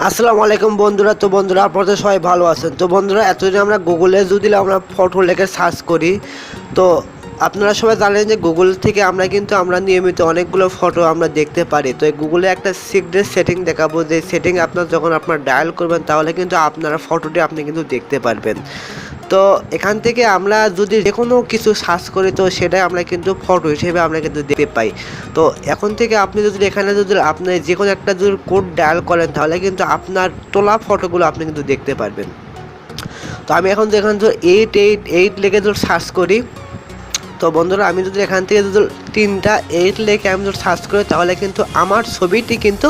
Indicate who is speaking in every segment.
Speaker 1: আসসালামু আলাইকুম বন্ধুরা। তো বন্ধুরা আপনারা সবাই ভালো আছেন। তো বন্ধুরা এতদিন আমরা গুগলে যদি আমরা ফটো লিখে সার্চ করি, তো আপনারা সবাই জানেন যে গুগল থেকে আমরা নিয়মিত অনেকগুলো ফটো আমরা দেখতে পারি। তো এই গুগলে একটা সিক্রেট সেটিং দেখাবো, যে সেটিং যখন আপনার ডায়াল করবেন তাহলে কিন্তু আপনারা ফটোটি আপনি কিন্তু দেখতে পারবেন। তো এখান থেকে আমরা যদি যে কোনো কিছু সার্চ করি, তো সেটাই আমরা কিন্তু ফটো হিসেবে আমরা কিন্তু দেখতে পাই। তো এখন থেকে আপনি যদি এখানে যদি আপনি যে কোনো একটা যদি কোড ডায়াল করেন, তাহলে কিন্তু আপনার তোলা ফটোগুলো আপনি কিন্তু দেখতে পারবেন। তো আমি এখন যেখানে 888 লিখে যদি সার্চ করি, তো বন্ধুরা আমি যদি এখান থেকে যদি 3টা 8 লিখে আমি যদি সার্চ করি, তাহলে কিন্তু আমার ছবিটি কিন্তু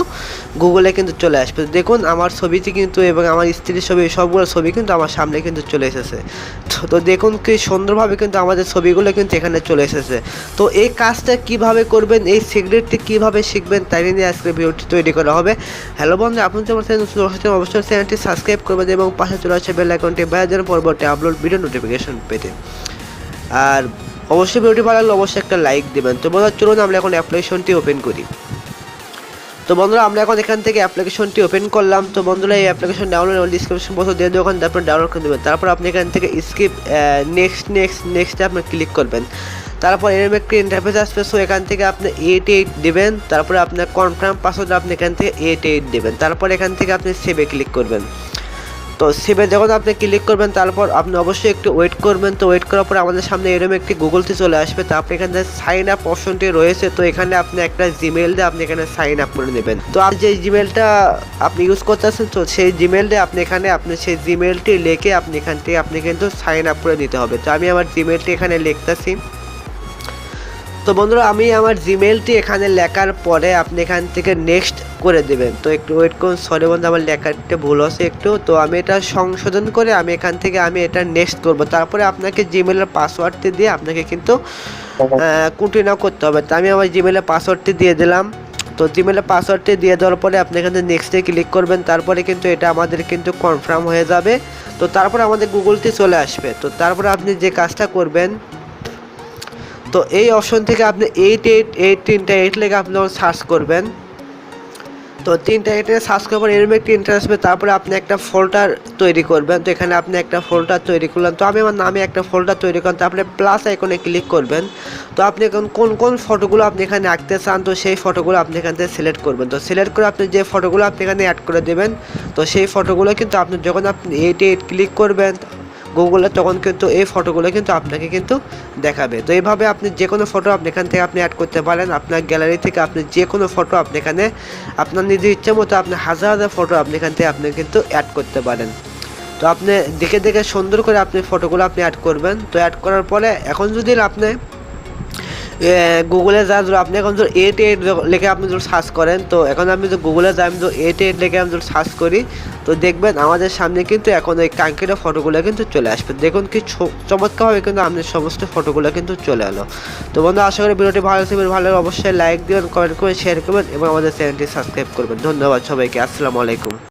Speaker 1: গুগলে কিন্তু চলে আসবে। দেখুন আমার ছবিটি কিন্তু এবং আমার স্ত্রীর ছবি, সবগুলো ছবি কিন্তু আমার সামনে কিন্তু চলে এসেছে। তো দেখুন কি সুন্দরভাবে কিন্তু আমাদের ছবিগুলো কিন্তু এখানে চলে এসেছে। তো এই কাজটা কিভাবে করবেন, এই সিক্রেটটি কিভাবে শিখবেন, তাই নিয়ে আজকে ভিডিওটি তৈরি করা হবে। হ্যালো বন্ধু, আপনি যদি আমার চ্যানেল অবশ্যই চ্যানেলটি সাবস্ক্রাইব করবেন এবং পাশে চলে আসছে বেল আইকনটি বাজার পরবর্তী আপলোড ভিডিও নোটিফিকেশন পেতে। আর অবশ্যই ভিডিওটি ভালো লাগলে অবশ্যই একটা লাইক দেবেন। তো বন্ধুরা চলুন আমরা এখন অ্যাপ্লিকেশনটি ওপেন করি। তো বন্ধুরা আমরা এখন এখান থেকে অ্যাপ্লিকেশনটি ওপেন করলাম। তো বন্ধুরা এই অ্যাপ্লিকেশন ডাউনলোড ডিসক্রিপশন বক্সে দিয়ে দেবো, ওখানে তারপর ডাউনলোড করে দেবেন। তারপর আপনি এখান থেকে স্কিপ নেক্সটে আপনি ক্লিক করবেন। তারপর এরকম একটি ইন্টারফেস আসবে। সো এখান থেকে আপনি 88 দেবেন। তারপরে আপনার কনফার্ম পাসওয়ার্ড আপনি এখান থেকে 88 দেবেন। তারপর এখান থেকে আপনি সেভে ক্লিক করবেন। তো সেভে যখন আপনি ক্লিক করবেন, তারপর আপনি অবশ্যই একটু ওয়েট করবেন। তো ওয়েট করার পর আমাদের সামনে এরকম একটি গুগলটি চলে আসবে। তো আপনি এখানে সাইন আপ অপশনটি রয়েছে, তো এখানে আপনি একটা জিমেল দিয়ে আপনি এখানে সাইন আপ করে নেবেন। তো আপনি যে জিমেলটা আপনি ইউজ করতেছেন, তো সেই জিমেল দিয়ে আপনি সেই জিমেলটি লিখে আপনি এখান থেকে আপনি কিন্তু সাইন আপ করে নিতে হবে। তো আমি আমার জিমেলটি এখানে লিখতেছি। তো বন্ধুরা আমি আমার জিমেলটি এখানে লেখার পরে আপনি এখান থেকে নেক্সট করে দেবেন। তো একটু ওয়েট করুন, সরি বন্ধু আমার লেখাটা ভুল হচ্ছে একটু। তো আমি এটা সংশোধন করে আমি এখান থেকে আমি এটা নেক্সট করব। তারপরে আপনাকে জিমেলের পাসওয়ার্ডটি দিয়ে আপনাকে কিন্তু কন্টিনিউ করতে হবে। তো আমি আমার জিমেলের পাসওয়ার্ডটি দিয়ে দিলাম। তো জিমেলের পাসওয়ার্ডটি দিয়ে দেওয়ার পরে আপনি এখানে নেক্সটে ক্লিক করবেন। তারপরে কিন্তু এটা আমাদের কিন্তু কনফার্ম হয়ে যাবে। তো তারপরে আমাদের গুগলটি চলে আসবে। তো তারপরে আপনি যে কাজটা করবেন, তো এই অপশন থেকে আপনি 3টা 8 লেগে আপনি সার্চ করবেন। তো 3টা 8 সার্চ করার পর এরকম একটি ইন্টারেস্ট আসবে। তারপরে আপনি একটা ফোল্ডার তৈরি করবেন। তো এখানে আপনি একটা ফোল্ডার তৈরি করলেন। তো আমি আমার নামে একটা ফোল্ডার তৈরি করলাম। তারপরে প্লাস আইকনে ক্লিক করবেন। তো আপনি এখন কোন ফটোগুলো আপনি এখানে আঁকতে চান, তো সেই ফটোগুলো আপনি এখান থেকে সিলেক্ট করবেন। তো সিলেক্ট করে আপনি যে ফটোগুলো আপনি এখানে অ্যাড করে দেবেন, তো সেই ফটোগুলো কিন্তু আপনি যখন আপনি 8 ক্লিক করবেন গুগলে, তখন কিন্তু এই ফটোগুলো কিন্তু আপনাকে কিন্তু দেখাবে। তো এইভাবে আপনি যে কোনো ফটো আপনি এখান থেকে আপনি অ্যাড করতে পারেন। আপনার গ্যালারি থেকে আপনি যে কোনো ফটো আপনি এখানে আপনার নিজের ইচ্ছে মতো আপনি হাজার ফটো আপনি এখান থেকে আপনি কিন্তু অ্যাড করতে পারেন। তো আপনি দেখে দেখে সুন্দর করে আপনি ফটোগুলো আপনি অ্যাড করবেন। তো অ্যাড করার পরে এখন যদি আপনি গুগলে যা আপনি এখন যদি 88 লিখে আপনি যদি সার্চ করেন, তো এখন আমি যদি গুগলে যাই, আমি যদি 88 লিখে আমি যদি সার্চ করি, তো দেখবেন আমাদের সামনে কিন্তু এখন ওই কাঙ্ক্ষিত ফটোগুলো কিন্তু চলে আসবে। দেখুন কি চমৎকারভাবে কিন্তু আমাদের সমস্ত ফটোগুলো কিন্তু চলে এলো। তো বন্ধু আশা করি ভিডিওটি ভালো লাগবে, ভালো লাগলে অবশ্যই লাইক দিবেন, কমেন্ট করে শেয়ার করবেন এবং আমাদের চ্যানেলটি সাবস্ক্রাইব করবেন। ধন্যবাদ সবাইকে। আসসালামু আলাইকুম।